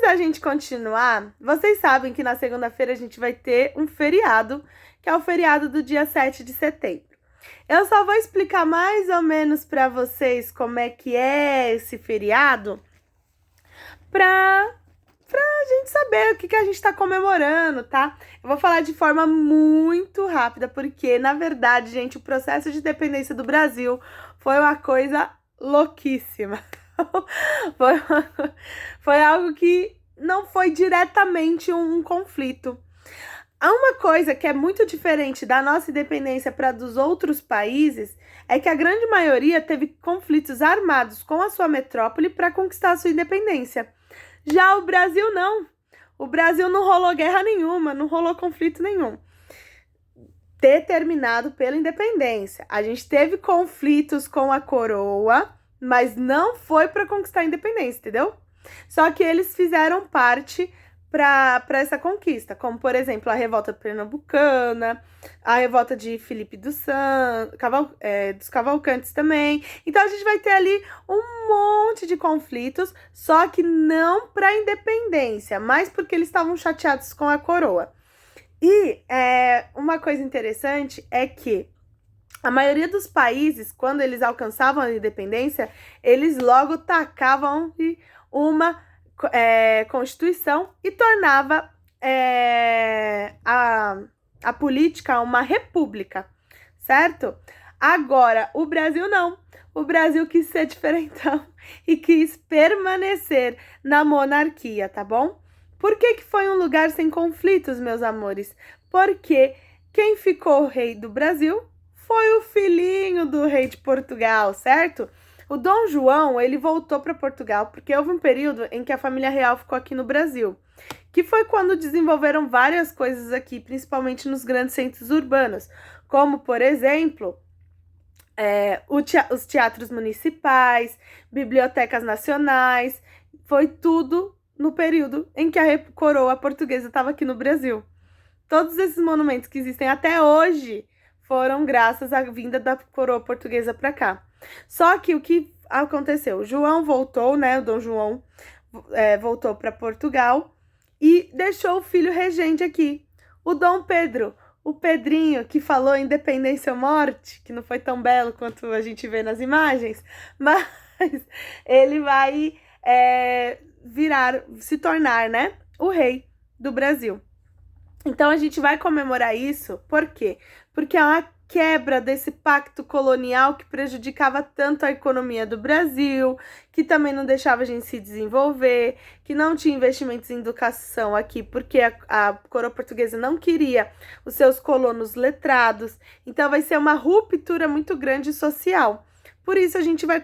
da gente continuar, vocês sabem que na segunda-feira a gente vai ter um feriado, que é o feriado do dia 7 de setembro. Eu só vou explicar mais ou menos para vocês como é que é esse feriado, pra gente saber o que a gente está comemorando, tá? Eu vou falar de forma muito rápida, porque, na verdade, gente, o processo de independência do Brasil foi uma coisa louquíssima. Foi, foi algo que não foi diretamente um conflito. Há uma coisa que é muito diferente da nossa independência para dos outros países, é que a grande maioria teve conflitos armados com a sua metrópole para conquistar a sua independência. Já o Brasil não. O Brasil não rolou guerra nenhuma, não rolou conflito nenhum determinado pela independência. A gente teve conflitos com a coroa, mas não foi para conquistar a independência, entendeu? Só que eles fizeram parte para essa conquista, como, por exemplo, a revolta pernambucana, a revolta de Felipe dos Cavalcantes também. Então, a gente vai ter ali um monte de conflitos, só que não para a independência, mas porque eles estavam chateados com a coroa. E uma coisa interessante é que a maioria dos países, quando eles alcançavam a independência, eles logo tacavam uma Constituição e tornava a política uma república, certo? Agora, o Brasil não. O Brasil quis ser diferentão e quis permanecer na monarquia, tá bom? Por que foi um lugar sem conflitos, meus amores? Porque quem ficou rei do Brasil foi o filhinho do rei de Portugal, certo? O Dom João, ele voltou para Portugal porque houve um período em que a família real ficou aqui no Brasil, que foi quando desenvolveram várias coisas aqui, principalmente nos grandes centros urbanos, como, por exemplo, os teatros municipais, bibliotecas nacionais, foi tudo no período em que a coroa portuguesa estava aqui no Brasil. Todos esses monumentos que existem até hoje foram graças à vinda da coroa portuguesa para cá. Só que o que aconteceu? O João voltou, né? O Dom João voltou para Portugal e deixou o filho regente aqui. O Dom Pedro, o Pedrinho, que falou independência ou morte, que não foi tão belo quanto a gente vê nas imagens, mas ele vai se tornar, né, o rei do Brasil. Então a gente vai comemorar isso, por quê? Porque é uma quebra desse pacto colonial que prejudicava tanto a economia do Brasil, que também não deixava a gente se desenvolver, que não tinha investimentos em educação aqui, porque a coroa portuguesa não queria os seus colonos letrados. Então vai ser uma ruptura muito grande social. Por isso a gente vai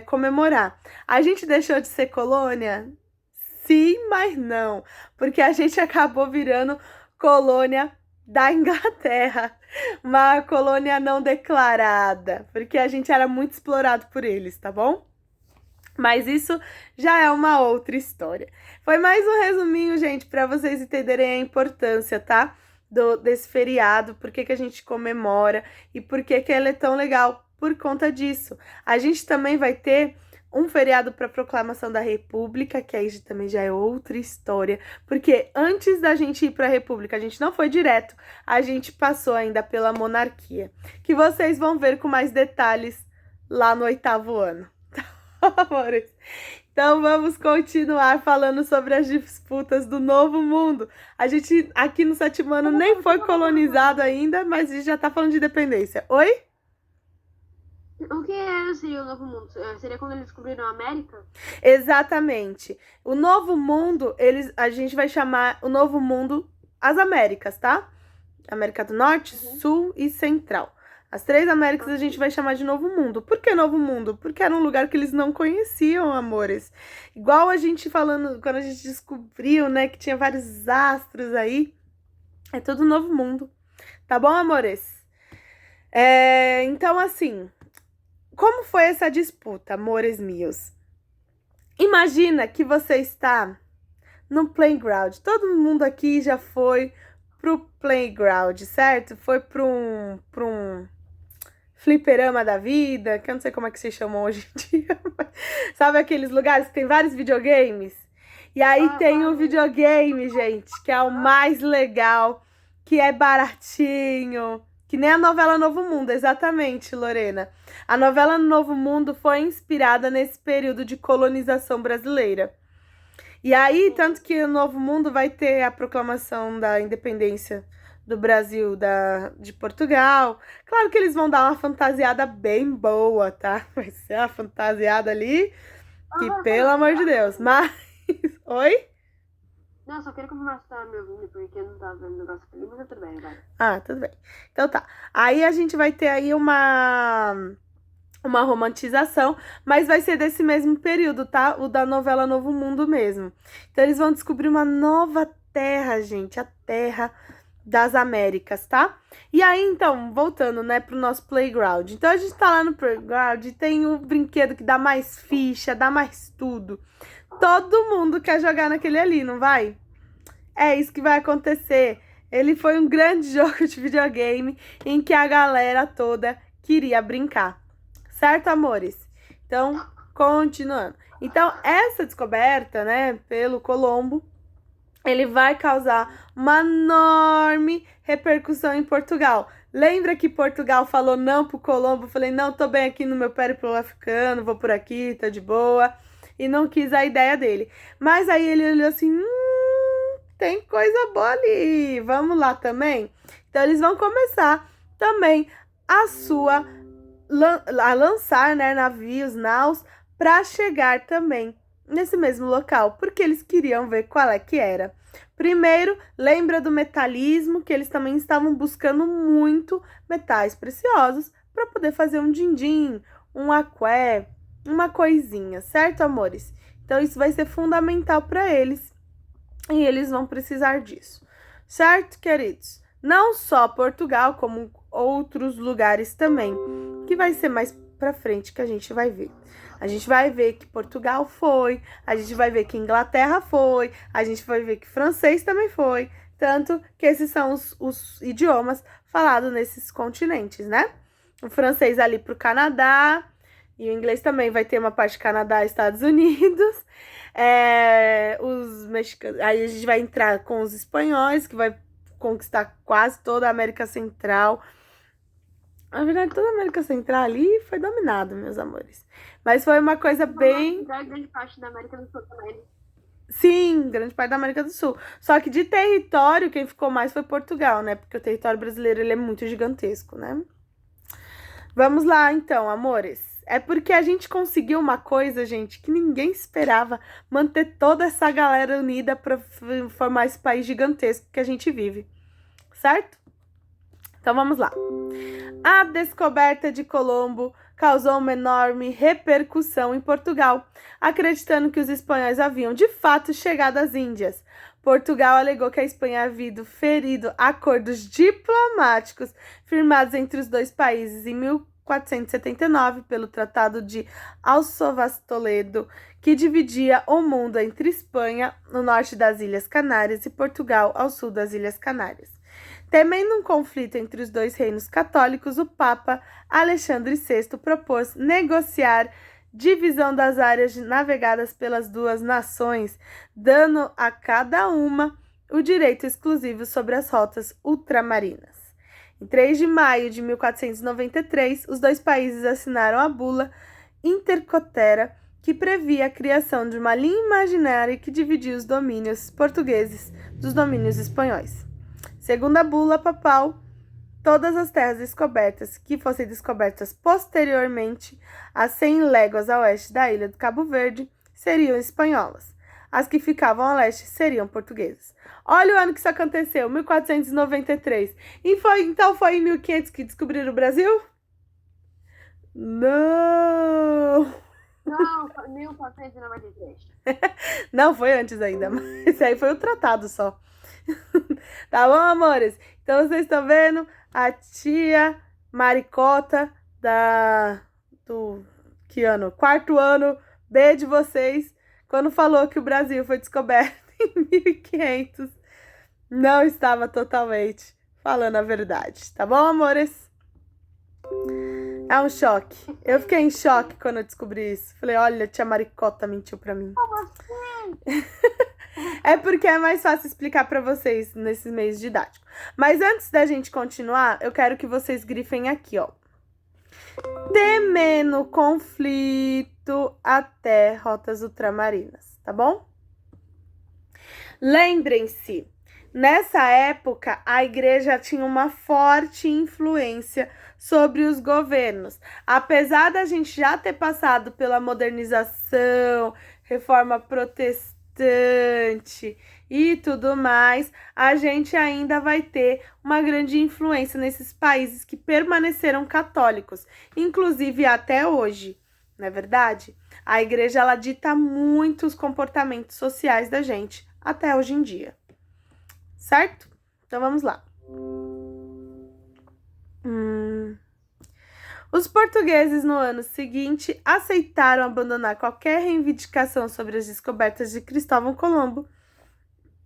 comemorar. A gente deixou de ser colônia? Sim, mas não, porque a gente acabou virando colônia da Inglaterra, uma colônia não declarada, porque a gente era muito explorado por eles, tá bom? Mas isso já é uma outra história. Foi mais um resuminho, gente, para vocês entenderem a importância, tá? Desse feriado, por que a gente comemora e por que ele é tão legal por conta disso. A gente também vai ter um feriado para a proclamação da República, que aí também já é outra história, porque antes da gente ir para a República, a gente não foi direto, a gente passou ainda pela monarquia, que vocês vão ver com mais detalhes lá no 8º ano, tá, amores? Então vamos continuar falando sobre as disputas do Novo Mundo. A gente aqui no 7º ano nem foi colonizado ainda, mas a gente já tá falando de independência. Oi? O que seria o Novo Mundo? Seria quando eles descobriram a América? Exatamente. O Novo Mundo, a gente vai chamar o Novo Mundo as Américas, tá? América do Norte, Sul e Central. As 3 Américas a gente vai chamar de Novo Mundo. Por que Novo Mundo? Porque era um lugar que eles não conheciam, amores. Igual a gente falando, quando a gente descobriu, né, que tinha vários astros aí. É tudo Novo Mundo. Tá bom, amores? Então, assim, como foi essa disputa, amores meus? Imagina que você está no playground. Todo mundo aqui já foi pro playground, certo? Foi para um fliperama da vida, que eu não sei como é que se chamam hoje em dia. Sabe aqueles lugares que tem vários videogames? E aí tem o videogame, gente, que é o mais legal, que é baratinho, que nem a novela Novo Mundo, exatamente, Lorena. A novela Novo Mundo foi inspirada nesse período de colonização brasileira. E aí, tanto que o Novo Mundo vai ter a proclamação da independência do Brasil de Portugal. Claro que eles vão dar uma fantasiada bem boa, tá? Vai ser uma fantasiada ali que, pelo amor de Deus. Mas. Oi? Não, só queria confirmar se tava me ouvindo, porque eu não tava vendo o negócio ali, mas tudo bem, vai. Ah, tudo bem. Então tá. Aí a gente vai ter aí uma romantização, mas vai ser desse mesmo período, tá? O da novela Novo Mundo mesmo. Então eles vão descobrir uma nova terra, gente, a Terra das Américas, tá? E aí, então, voltando, né, pro nosso playground. Então a gente tá lá no playground e tem o brinquedo que dá mais ficha, dá mais tudo. Todo mundo quer jogar naquele ali, não vai? É isso que vai acontecer. Ele foi um grande jogo de videogame em que a galera toda queria brincar. Certo, amores? Então, continuando. Então, essa descoberta, né, pelo Colombo, ele vai causar uma enorme repercussão em Portugal. Lembra que Portugal falou não pro Colombo? Falei, não, tô bem aqui no meu périplo africano, vou por aqui, tô de boa. E não quis a ideia dele. Mas aí ele olhou assim, tem coisa boa ali, vamos lá também? Então, eles vão começar também a lançar, né, navios, naus, para chegar também nesse mesmo local, porque eles queriam ver qual é que era. Primeiro, lembra do metalismo, que eles também estavam buscando muito metais preciosos para poder fazer um din-din, um aqué, uma coisinha, certo, amores? Então, isso vai ser fundamental para eles e eles vão precisar disso, certo, queridos? Não só Portugal, como outros lugares também, que vai ser mais pra frente que a gente vai ver. A gente vai ver que Portugal foi, a gente vai ver que Inglaterra foi, a gente vai ver que francês também foi, tanto que esses são os idiomas falados nesses continentes, né? O francês ali pro Canadá, e o inglês também vai ter uma parte Canadá e Estados Unidos. Os mexicanos, aí a gente vai entrar com os espanhóis, que vai conquistar quase toda a América Central. Na verdade, toda a América Central ali foi dominada, meus amores. Mas foi uma coisa bem... Grande parte da América do Sul também. Sim, grande parte da América do Sul. Só que de território, quem ficou mais foi Portugal, né? Porque o território brasileiro, ele é muito gigantesco, né? Vamos lá, então, amores. É porque a gente conseguiu uma coisa, gente, que ninguém esperava. Manter toda essa galera unida para formar esse país gigantesco que a gente vive. Certo? Então, vamos lá. A descoberta de Colombo causou uma enorme repercussão em Portugal, acreditando que os espanhóis haviam de fato chegado às Índias. Portugal alegou que a Espanha havia ferido acordos diplomáticos firmados entre os dois países em 1479 pelo Tratado de Alçovas-Toledo, que dividia o mundo entre Espanha, no norte das Ilhas Canárias, e Portugal, ao sul das Ilhas Canárias. Temendo um conflito entre os dois reinos católicos, o Papa Alexandre VI propôs negociar divisão das áreas navegadas pelas duas nações, dando a cada uma o direito exclusivo sobre as rotas ultramarinas. Em 3 de maio de 1493, os dois países assinaram a bula Intercotera, que previa a criação de uma linha imaginária que dividia os domínios portugueses dos domínios espanhóis. Segundo a bula papal, todas as terras descobertas que fossem descobertas posteriormente a 100 léguas a oeste da ilha do Cabo Verde seriam espanholas. As que ficavam a leste seriam portuguesas. Olha o ano que isso aconteceu, 1493. Então foi em 1500 que descobriram o Brasil? Não! Não, 1493. Não, foi antes ainda, mas esse aí foi o tratado só. Tá bom, amores? Então vocês estão vendo a tia Maricota do que ano? 4º ano B de vocês, quando falou que o Brasil foi descoberto em 1500, não estava totalmente falando a verdade, tá bom, amores? É um choque. Eu fiquei em choque quando eu descobri isso. Falei, olha, a tia Maricota mentiu pra mim. Como assim? É porque é mais fácil explicar para vocês nesses meios didáticos. Mas antes da gente continuar, eu quero que vocês grifem aqui, ó. Temendo conflito até rotas ultramarinas, tá bom? Lembrem-se, nessa época a igreja tinha uma forte influência sobre os governos. Apesar da gente já ter passado pela modernização, reforma protestante e tudo mais, a gente ainda vai ter uma grande influência nesses países que permaneceram católicos, inclusive até hoje, não é verdade? A igreja, ela dita muitos comportamentos sociais da gente, até hoje em dia, certo? Então vamos lá. Os portugueses, no ano seguinte, aceitaram abandonar qualquer reivindicação sobre as descobertas de Cristóvão Colombo,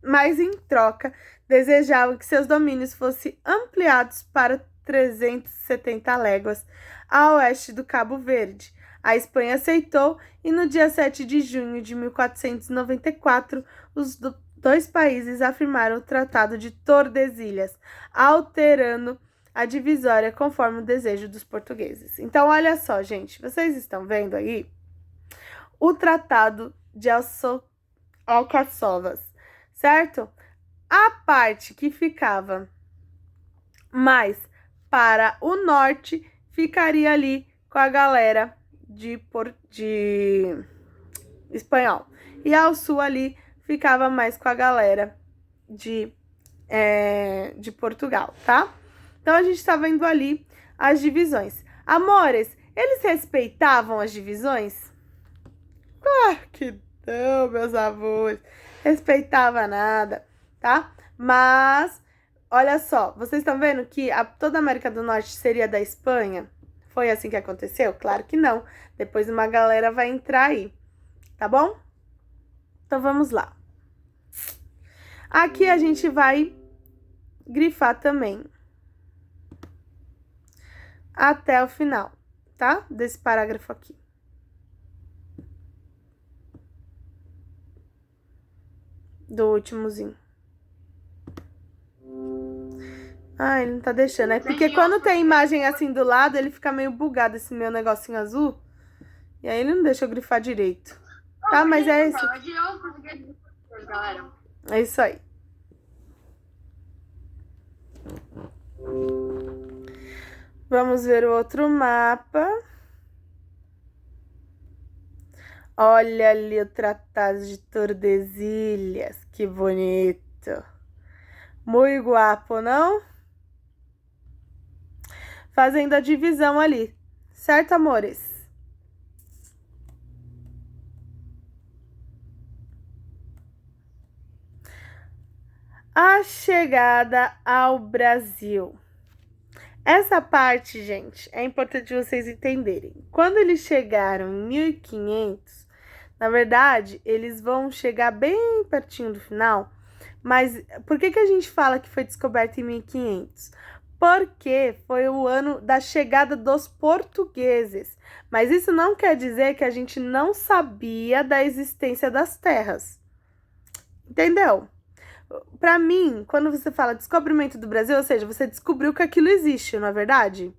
mas, em troca, desejavam que seus domínios fossem ampliados para 370 léguas a oeste do Cabo Verde. A Espanha aceitou e, no dia 7 de junho de 1494, os dois países afirmaram o Tratado de Tordesilhas, alterando a divisória conforme o desejo dos portugueses. Então, olha só, gente, vocês estão vendo aí o Tratado de Alcaçovas, certo? A parte que ficava mais para o norte ficaria ali com a galera de espanhol. E ao sul ali ficava mais com a galera de Portugal, tá? Então, a gente tá vendo ali as divisões. Amores, eles respeitavam as divisões? Claro que não, meus avós. Respeitava nada, tá? Mas, olha só, vocês estão vendo que toda a América do Norte seria da Espanha? Foi assim que aconteceu? Claro que não. Depois uma galera vai entrar aí, tá bom? Então, vamos lá. Aqui a gente vai grifar também até o final, tá? Desse parágrafo aqui. Do últimozinho. Ah, ele não tá deixando. É porque quando tem imagem assim do lado, ele fica meio bugado, esse meu negocinho azul. E aí ele não deixa eu grifar direito. Tá, mas é esse. É isso aí. Vamos ver o outro mapa. Olha ali o Tratado de Tordesilhas. Que bonito. Muito guapo, não? Fazendo a divisão ali. Certo, amores? A chegada ao Brasil. Essa parte, gente, é importante vocês entenderem. Quando eles chegaram em 1500, na verdade, eles vão chegar bem pertinho do final. Mas por que a gente fala que foi descoberto em 1500? Porque foi o ano da chegada dos portugueses. Mas isso não quer dizer que a gente não sabia da existência das terras. Entendeu? Para mim, quando você fala descobrimento do Brasil, ou seja, você descobriu que aquilo existe, não é verdade?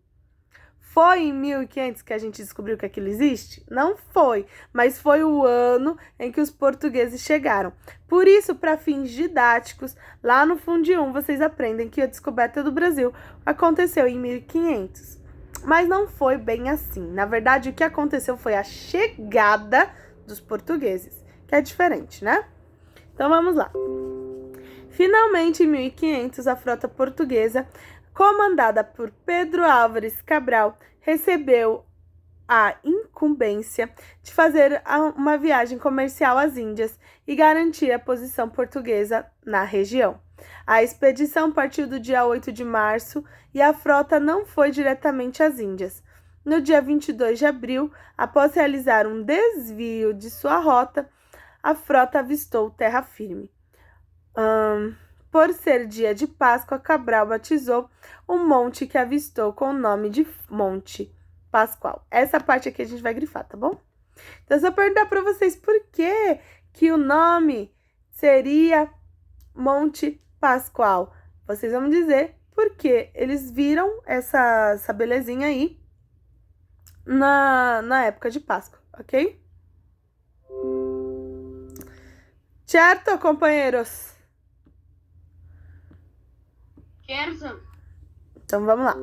Foi em 1500 que a gente descobriu que aquilo existe? Não foi, mas foi o ano em que os portugueses chegaram. Por isso, para fins didáticos, lá no Fundo 1, vocês aprendem que a descoberta do Brasil aconteceu em 1500. Mas não foi bem assim. Na verdade, o que aconteceu foi a chegada dos portugueses, que é diferente, né? Então, vamos lá. Finalmente, em 1500, a frota portuguesa, comandada por Pedro Álvares Cabral, recebeu a incumbência de fazer uma viagem comercial às Índias e garantir a posição portuguesa na região. A expedição partiu do dia 8 de março e a frota não foi diretamente às Índias. No dia 22 de abril, após realizar um desvio de sua rota, a frota avistou terra firme. Por ser dia de Páscoa, Cabral batizou o monte que avistou com o nome de Monte Pascoal. Essa parte aqui a gente vai grifar, tá bom? Então, se eu perguntar para vocês por que que o nome seria Monte Pascoal. Vocês vão me dizer por que eles viram essa belezinha aí na época de Páscoa, ok? Certo, companheiros? Certo. Então vamos lá.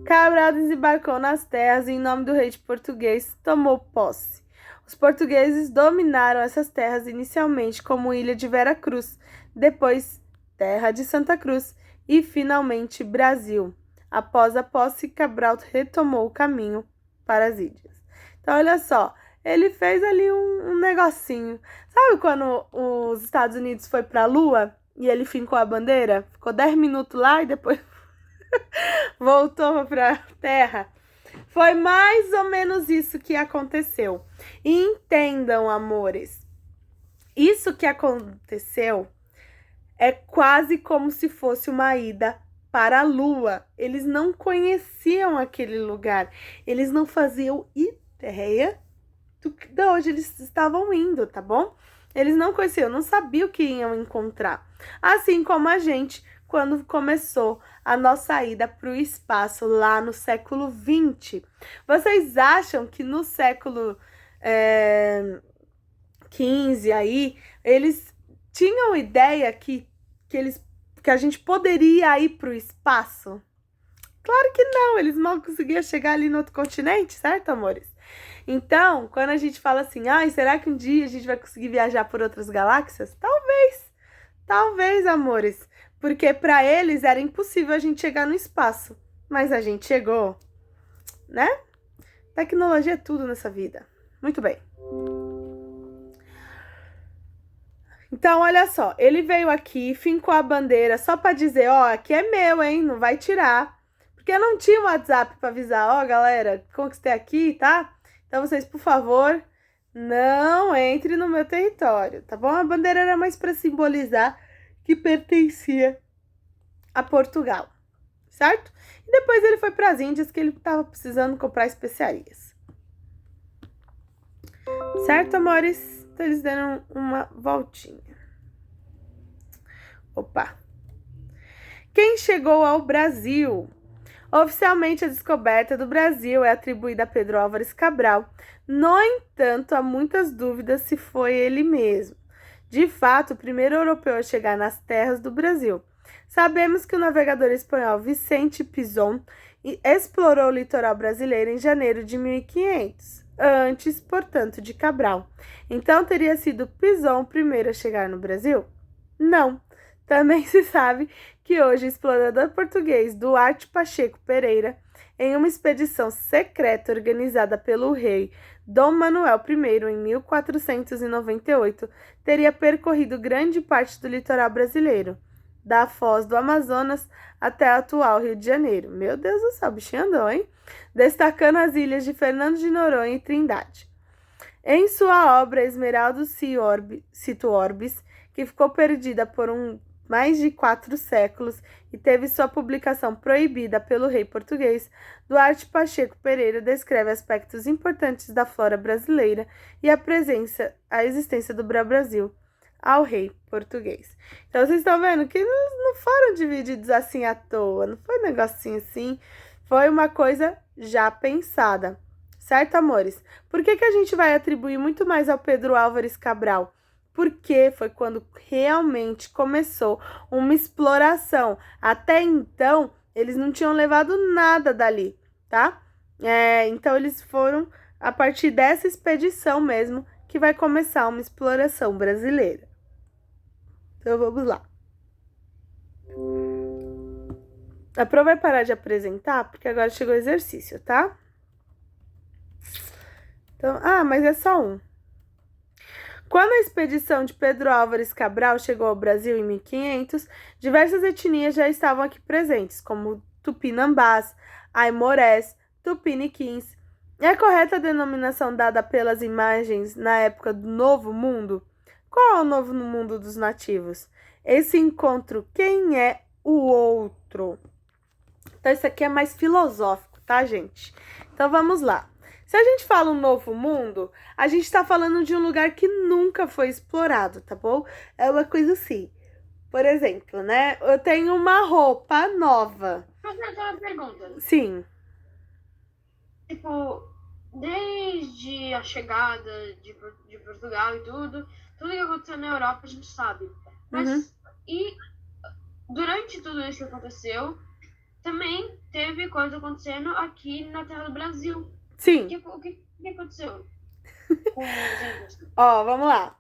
Cabral desembarcou nas terras e, em nome do rei de português, tomou posse. Os portugueses dominaram essas terras inicialmente como Ilha de Vera Cruz, depois Terra de Santa Cruz e, finalmente, Brasil. Após a posse, Cabral retomou o caminho para as ilhas. Então, olha só, ele fez ali um negocinho. Sabe quando os Estados Unidos foi para a Lua e ele fincou a bandeira? Ficou 10 minutos lá e depois voltou para a Terra? Foi mais ou menos isso que aconteceu. E entendam, amores, isso que aconteceu é quase como se fosse uma ida para a Lua. Eles não conheciam aquele lugar. Eles não faziam ideia de onde eles estavam indo, tá bom? Eles não conheciam, não sabiam o que iam encontrar. Assim como a gente, quando começou a nossa ida para o espaço lá no século XX. Vocês acham que no século XV aí, eles tinham ideia que a gente poderia ir para o espaço? Claro que não, eles mal conseguiam chegar ali no outro continente, certo, amores? Então, quando a gente fala assim, será que um dia a gente vai conseguir viajar por outras galáxias? Talvez, amores, porque para eles era impossível a gente chegar no espaço, mas a gente chegou, né? Tecnologia é tudo nessa vida. Muito bem. Então, olha só, ele veio aqui, fincou a bandeira só para dizer, aqui é meu, hein? Não vai tirar. Porque não tinha um WhatsApp para avisar, galera, conquistei aqui, tá? Então, vocês, por favor, não entrem no meu território, tá bom? A bandeira era mais para simbolizar que pertencia a Portugal, certo? E depois ele foi para as Índias, que ele estava precisando comprar especiarias. Certo, amores? Então, eles deram uma voltinha. Opa! Quem chegou ao Brasil? Oficialmente, a descoberta do Brasil é atribuída a Pedro Álvares Cabral. No entanto, há muitas dúvidas se foi ele mesmo. De fato, o primeiro europeu a chegar nas terras do Brasil. Sabemos que o navegador espanhol Vicente Pinzón explorou o litoral brasileiro em janeiro de 1500, antes, portanto, de Cabral. Então, teria sido Pinzón o primeiro a chegar no Brasil? Não. Também se sabe que hoje o explorador português Duarte Pacheco Pereira, em uma expedição secreta organizada pelo rei Dom Manuel I em 1498, teria percorrido grande parte do litoral brasileiro, da foz do Amazonas até o atual Rio de Janeiro. Meu Deus do céu, o bichinho andou, hein? Destacando as ilhas de Fernando de Noronha e Trindade. Em sua obra Esmeralda Cito Orbis, que ficou perdida por mais de 4 séculos e teve sua publicação proibida pelo rei português, Duarte Pacheco Pereira descreve aspectos importantes da flora brasileira e a existência do Brasil ao rei português. Então, vocês estão vendo que eles não foram divididos assim à toa, não foi um negocinho assim, foi uma coisa já pensada. Certo, amores? Por que a gente vai atribuir muito mais ao Pedro Álvares Cabral? Porque foi quando realmente começou uma exploração. Até então, eles não tinham levado nada dali, tá? Então, eles foram a partir dessa expedição mesmo que vai começar uma exploração brasileira. Então, vamos lá. A Pro vai parar de apresentar, porque agora chegou o exercício, tá? Então, mas é só um. Quando a expedição de Pedro Álvares Cabral chegou ao Brasil em 1500, diversas etnias já estavam aqui presentes, como Tupinambás, Aimorés, Tupiniquins. É correta a denominação dada pelas imagens na época do Novo Mundo? Qual é o Novo Mundo dos nativos? Esse encontro, quem é o outro? Então, isso aqui é mais filosófico, tá, gente? Então, vamos lá. Se a gente fala um novo mundo, a gente tá falando de um lugar que nunca foi explorado, tá bom? É uma coisa assim. Por exemplo, né? Eu tenho uma roupa nova. Mas eu tenho uma pergunta. Sim. Tipo, desde a chegada de Portugal e tudo que aconteceu na Europa a gente sabe. Mas, Uhum. e durante tudo isso que aconteceu, também teve coisa acontecendo aqui na terra do Brasil. Sim. O que aconteceu com os índios? Ó, vamos lá.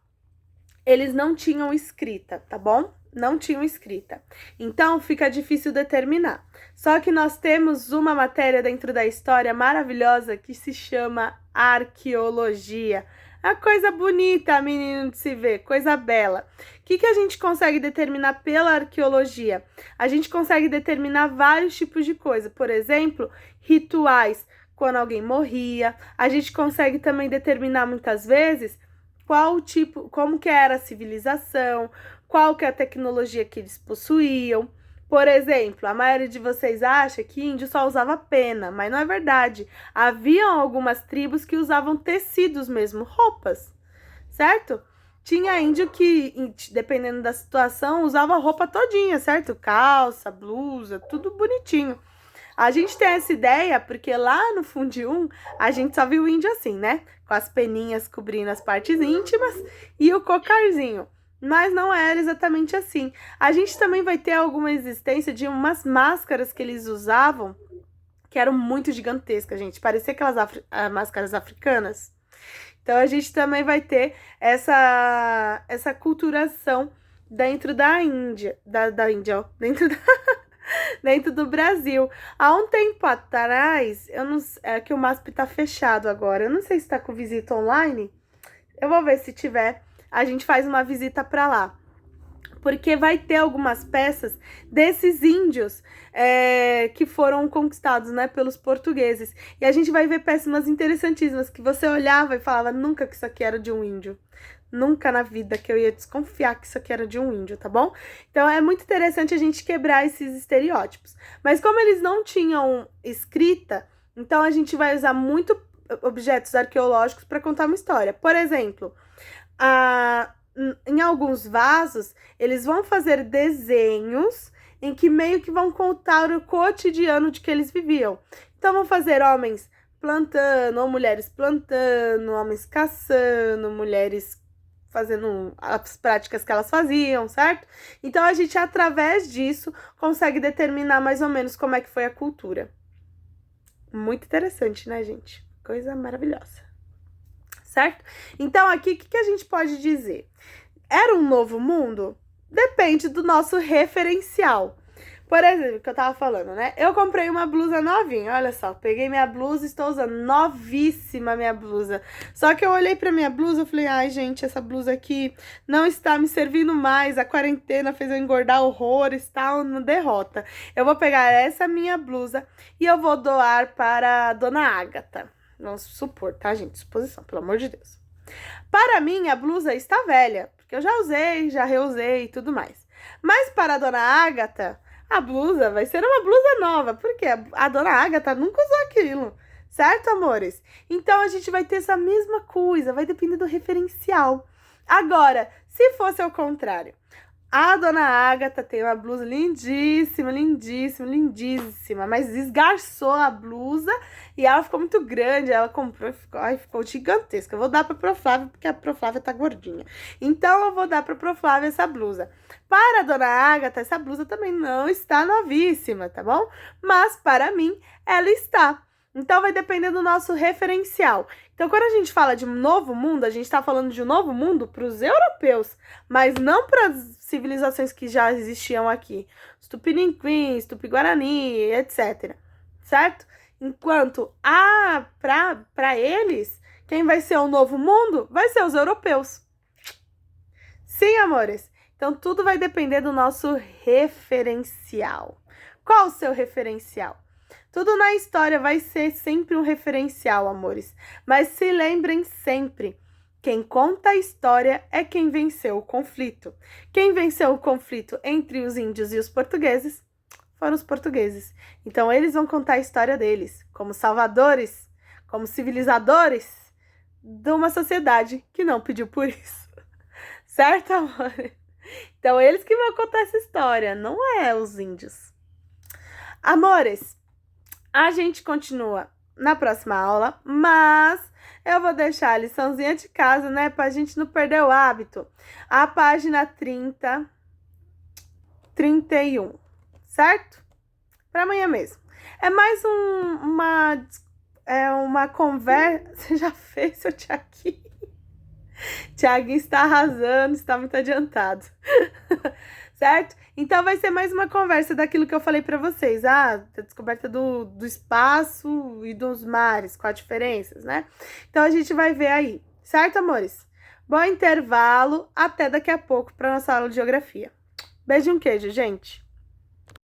Eles não tinham escrita, tá bom? Não tinham escrita. Então fica difícil determinar. Só que nós temos uma matéria dentro da história maravilhosa que se chama arqueologia. A coisa bonita, menino, de se ver, coisa bela. O que a gente consegue determinar pela arqueologia? A gente consegue determinar vários tipos de coisa. Por exemplo, rituais, quando alguém morria. A gente consegue também determinar muitas vezes qual tipo, como que era a civilização, qual que é a tecnologia que eles possuíam. Por exemplo, a maioria de vocês acha que índio só usava pena, mas não é verdade. Haviam algumas tribos que usavam tecidos mesmo, roupas, certo? Tinha índio que, dependendo da situação, usava roupa todinha, certo? Calça, blusa, tudo bonitinho. A gente tem essa ideia porque lá no Fundo 1 a gente só viu o índio assim, né? Com as peninhas cobrindo as partes íntimas e o cocarzinho. Mas não era exatamente assim. A gente também vai ter alguma existência de umas máscaras que eles usavam que eram muito gigantescas, gente. Parecia aquelas máscaras africanas. Então a gente também vai ter essa culturação dentro da Índia. Da Índia, ó. Dentro do Brasil. Há um tempo atrás, eu não, é que o MASP tá fechado agora. Eu não sei se tá com visita online. Eu vou ver se tiver. A gente faz uma visita para lá. Porque vai ter algumas peças desses índios que foram conquistados, né, pelos portugueses. E a gente vai ver peças interessantíssimas que você olhava e falava, nunca que isso aqui era de um índio. Nunca na vida que eu ia desconfiar que isso aqui era de um índio, tá bom? Então é muito interessante a gente quebrar esses estereótipos. Mas como eles não tinham escrita, então a gente vai usar muito objetos arqueológicos para contar uma história. Por exemplo, em alguns vasos, eles vão fazer desenhos em que meio que vão contar o cotidiano de que eles viviam. Então vão fazer homens plantando, ou mulheres plantando, homens caçando, mulheres fazendo as práticas que elas faziam, certo? Então a gente, através disso, consegue determinar mais ou menos como é que foi a cultura. Muito interessante, né, gente? Coisa maravilhosa. Certo? Então aqui, o que a gente pode dizer? Era um novo mundo? Depende do nosso referencial. Por exemplo, que eu tava falando, né? Eu comprei uma blusa novinha, olha só. Peguei minha blusa, estou usando, novíssima minha blusa. Só que eu olhei pra minha blusa e falei, ai, gente, essa blusa aqui não está me servindo mais. A quarentena fez eu engordar horrores, tal, no derrota. Eu vou pegar essa minha blusa e eu vou doar para a Dona Ágata. Vamos supor, tá, gente? Suposição, pelo amor de Deus. Para mim, a blusa está velha, porque eu já usei, já reusei e tudo mais. Mas para a Dona Ágata, a blusa vai ser uma blusa nova, porque a Dona Ágata nunca usou aquilo, certo, amores? Então, a gente vai ter essa mesma coisa, vai depender do referencial. Agora, se fosse ao contrário, a Dona Ágata tem uma blusa lindíssima, lindíssima, lindíssima, mas esgarçou a blusa e ela ficou muito grande, ela comprou e ficou gigantesca. Eu vou dar pra Proflávia, porque a Proflávia tá gordinha. Então, eu vou dar pra Proflávia essa blusa. Para a Dona Ágata, essa blusa também não está novíssima, tá bom? Mas, para mim, ela está. Então, vai depender do nosso referencial. Então, quando a gente fala de um novo mundo, a gente está falando de um novo mundo para os europeus, mas não para as civilizações que já existiam aqui. Os Tupiniquins, Tupi-Guarani, etc. Certo? Enquanto para eles, quem vai ser o novo mundo vai ser os europeus. Sim, amores. Então, tudo vai depender do nosso referencial. Qual o seu referencial? Tudo na história vai ser sempre um referencial, amores. Mas se lembrem sempre, quem conta a história é quem venceu o conflito. Quem venceu o conflito entre os índios e os portugueses foram os portugueses. Então, eles vão contar a história deles como salvadores, como civilizadores de uma sociedade que não pediu por isso. Certo, amor? Então, eles que vão contar essa história, não é os índios. Amores, a gente continua na próxima aula, mas eu vou deixar a liçãozinha de casa, né, pra gente não perder o hábito. A página 30, 31, certo? Para amanhã mesmo. É mais uma conversa. Você já fez, seu Tiaguinho? Tiaguinho está arrasando, está muito adiantado. Certo? Então vai ser mais uma conversa daquilo que eu falei para vocês. Da descoberta do espaço e dos mares, com as diferenças, né? Então a gente vai ver aí. Certo, amores? Bom intervalo. Até daqui a pouco para nossa aula de geografia. Beijo e um queijo, gente.